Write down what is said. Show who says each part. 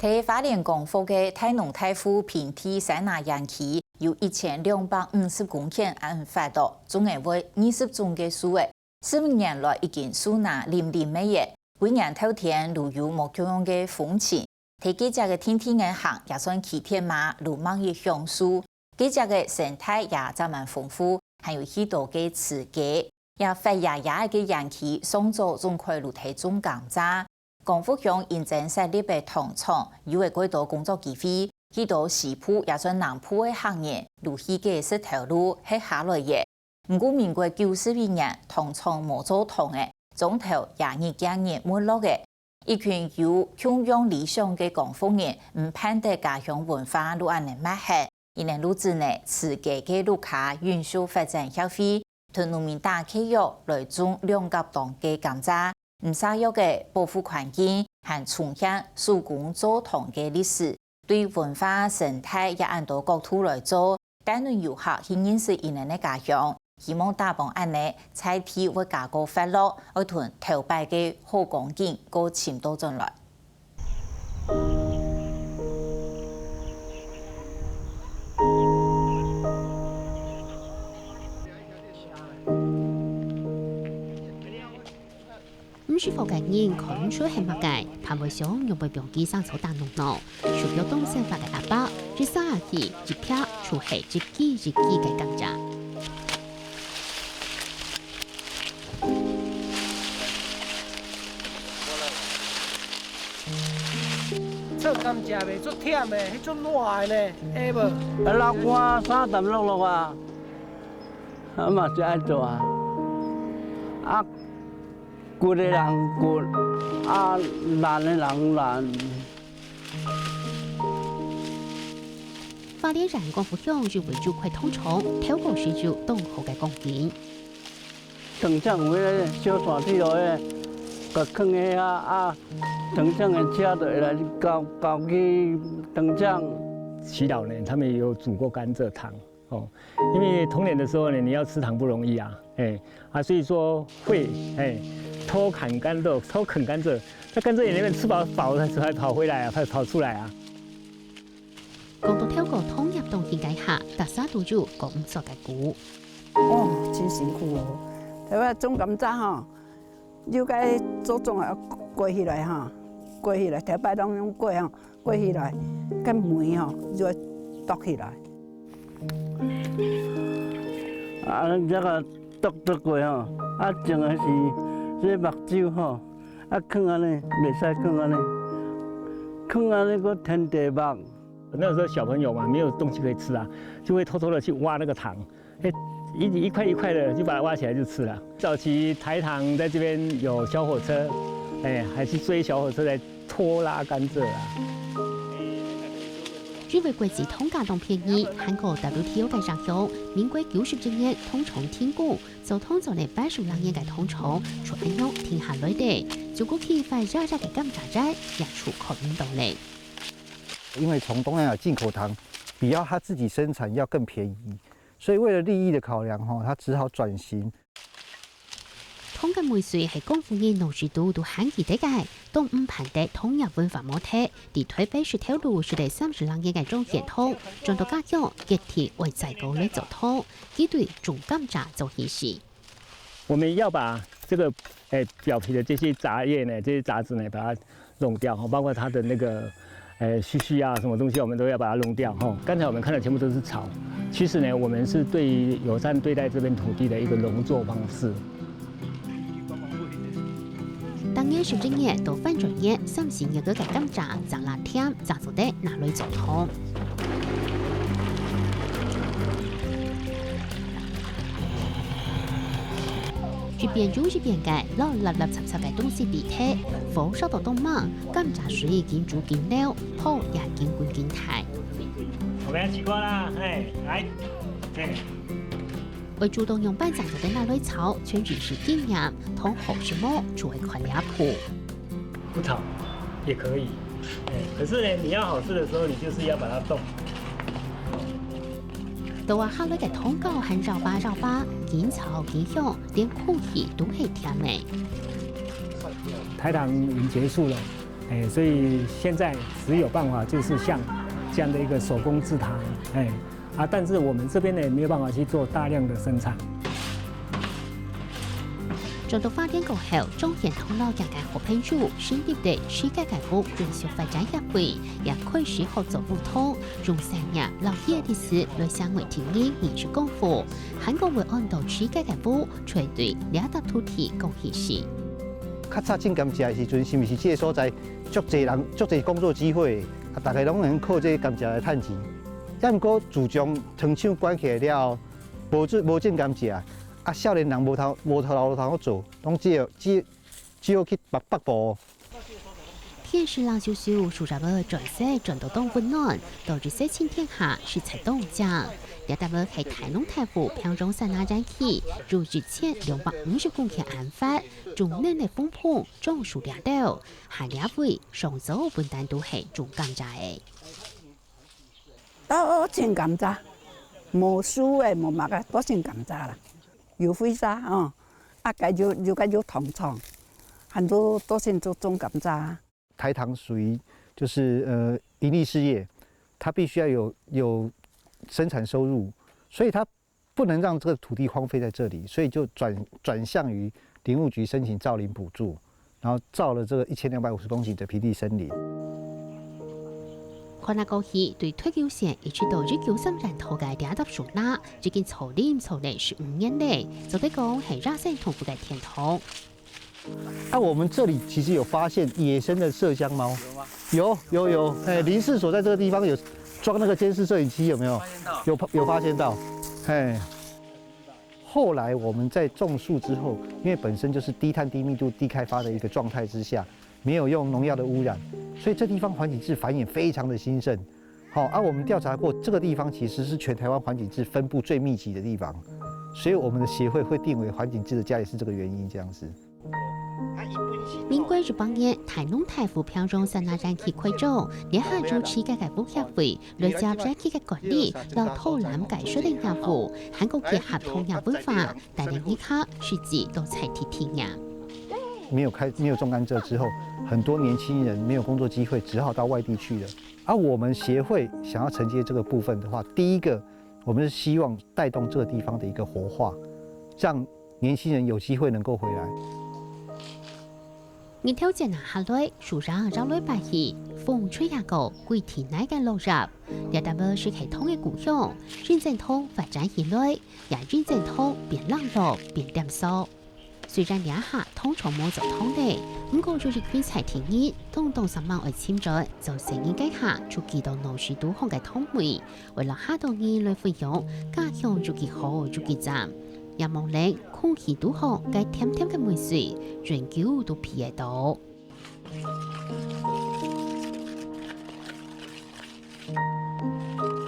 Speaker 1: 喺花莲港府嘅太农太湖平地山拿氧气有1250公顷按发到，总额为20种嘅树诶，15年来已经树拿林林美耶，每年头天路有莫共用嘅风情。睇記者嘅天天銀行也算其天馬路網嘅橡樹，記者嘅生態也真蠻豐富，還有許多嘅刺激，也發芽芽嘅氧氣送咗中塊路體中鋼渣。港府向認證設立嘅糖廠，有嘅幾多工作機會，許多西部也算南部嘅行業，路去嘅石頭路係下來嘅。唔過民國92年，糖廠冇做糖嘅，總頭22年沒落嘅。一群有向往理想嘅港府人，唔盼得家鄉文化路安尼抹黑，一年路之內刺激嘅路卡運輸發展消費，同農民打契約來種兩甲當嘅甘蔗，唔使有嘅保護環境和重現手工做糖嘅歷史，對文化生態也按到角度來做，帶領遊客去認識一年嘅家鄉。希望大幫安尼彩體會加個快樂，而同頭擺嘅好光景個深度進來。
Speaker 2: 唔舒服嘅人看出係乜嘅，怕會想用背病機生草大弄腦，屬於東西法嘅阿伯，只三日一撇，除係一支嘅甘蔗。
Speaker 3: 做甘蔗袂足忝的，迄足热的呢，会无？
Speaker 4: 啊，落汗3啖落啊，啊嘛是爱做啊，啊，攰的人攰，啊懶的人懶。
Speaker 2: 花蓮人光復鄉就為主塊通廠，透過水柱當好嘅光景。
Speaker 4: 藤漿有迄小山鐵路迄，個坑的啊，藤漿的車就會來搞去藤漿。
Speaker 5: 祈禱呢，他們有煮過甘蔗糖哦，因為童年的時候呢，你要吃糖不容易啊，所以說會偷啃甘蔗，在甘蔗園裡面吃飽的時候，還跑回來啊，跑出來啊。
Speaker 2: 講到透過通入當見解下，特沙杜主講唔錯嘅股。
Speaker 6: 哦，真辛苦哦！睇下種甘蔗吼，要該做種啊，割起來哈，割起來，頭擺當用割吼，割起來，個梅吼就剁起來。
Speaker 4: 啊，這個剁過吼，啊種的是這目睭吼，啊放安尼，袂使放安尼，放安尼個天地目。
Speaker 5: 那時候小朋友嘛，沒有東西可以吃啊，就會偷偷的去挖那個糖，一塊一塊的就把它挖起來就吃了。早期台糖在這邊有小火車，還去追小火車來拖拉甘蔗啊。
Speaker 2: 因為貴子通價當便宜，韓國 WTO 嘅上向，民國90年通廠停工，就通咗嚟80兩年嘅通廠，出安樣停下來的，如果佢快熱嘅甘蔗仔，也出口唔到嚟。
Speaker 7: 因為從東南亞進口糖，比要他自己生產要更便宜，所以為了利益的考量，他只好轉型。
Speaker 2: 通嘅梅水係功夫人農事都罕見得嘅，都唔盼得通入文化模體，地推北雪條路是第30兩年嘅中線通，轉到家鄉一鐵為再高嚟做通，幾對種甘蔗做顯示。
Speaker 5: 我們要把這個表皮的這些雜葉呢，這些雜質呢，把它弄掉，包括它的那個。鬚啊，什麼東西我們都要把它弄掉哈。剛才我們看的全部都是草，其實呢，我們是對於友善對待這片土地的一個農作方式。
Speaker 2: 當年10年到反轉年，30年嘅甘蔗長辣甜，長做得拿來做湯。一邊煮一邊嘅撈立立雜雜嘅東西地體，火燒到凍猛，甘蔗水已經煮緊了，湯也見滾見太。
Speaker 5: 我們要起鍋啦，來，
Speaker 2: 為主動用半長頭的那類草，全只是經驗，湯好什麼就會快離譜。
Speaker 5: 不炒也可以，可是呢，你要好吃的時候，你就是要把它凍。
Speaker 2: 到話下來嘅湯膏和繞巴，見草見香，連空氣都係甜味。
Speaker 5: 台糖已經結束了，所以现在只有办法就是像这样的一个手工制糖，但是我们这边呢没有办法去做大量的生产。
Speaker 2: 中度發展過後，中研通路更加好評注，成立的世界界府人小發展協會也開始合作互通，用3年6月的事來相互提議以及功夫，韓國會按照世界界府隨對兩笪土地貢獻時。
Speaker 7: 較早種甘蔗的時陣，是毋是這個所在足濟人、足濟工作機會，大家攏能靠這個甘蔗來賺錢。但毋過自從糖廠關起來了，無種甘蔗。少年人無頭路通做，攏只好去北部。
Speaker 2: 天時冷少少，數十個轉色轉到東溫暖，導致色青天下是才凍醬。兩大個係台農台府평種山那燃氣，如之前250公頃案發，中年的風暴種樹兩道，下兩位上週本單都係種甘蔗嘅。
Speaker 6: 都種甘蔗，無樹的無乜嘅都種甘蔗啦。有飛沙哦，有糖廠，很多都是種甘蔗。
Speaker 7: 台糖屬於就是盈利事業，它必須要有生產收入，所以它不能讓這個土地荒廢在這裡，所以就轉向於林務局申請造林補助，然後造了這個1250公頃的平地森林。
Speaker 2: 看那個戲對退休線一直到1993年頭嘅兩笪樹那，已經草林草地15年嘞，就得講係熱身同福嘅天堂。
Speaker 7: 我們這裡其實有發現野生的麝香貓，有，林試所在這個地方有裝那個監視攝影機，有沒有？有發現到，後來我們在種樹之後，因為本身就是低碳、低密度、低開發的一個狀態之下，沒有用農藥的污染，所以這地方環境質繁衍非常的興盛。我們調查過，這個地方其實是全台灣環境質分布最密集的地方，所以我們的協會會定為環境質的家也是這個原因，這樣子。
Speaker 2: 民國18年，台農台府평種山那燃氣會長聯合主持世界界府協會，來接燃氣嘅管理，到土壤改說的業務，韓國結合通業文化，帶領一卡實際都才提體驗。
Speaker 7: 沒有種甘蔗之後，很多年輕人沒有工作機會，只好到外地去了。而我們協會想要承接這個部分的話，第一個，我們是希望帶動這個地方的一個活化，讓年輕人有機會能夠回來。
Speaker 2: 日頭節拿下來，樹上繞來白氣，風吹下個歸田內嘅落入，兩大個是系統嘅故鄉，認真通發展起來，也認真通變冷落變點數。雖然兩下通常冇做通的，不過就是佢才提議，東3萬愛簽咗，就成年計下就寄到60度烘嘅通梅，為了下到年來費用，家鄉就幾好就幾讚。也望令空氣都好，該甜甜嘅梅水，永久都皮得到。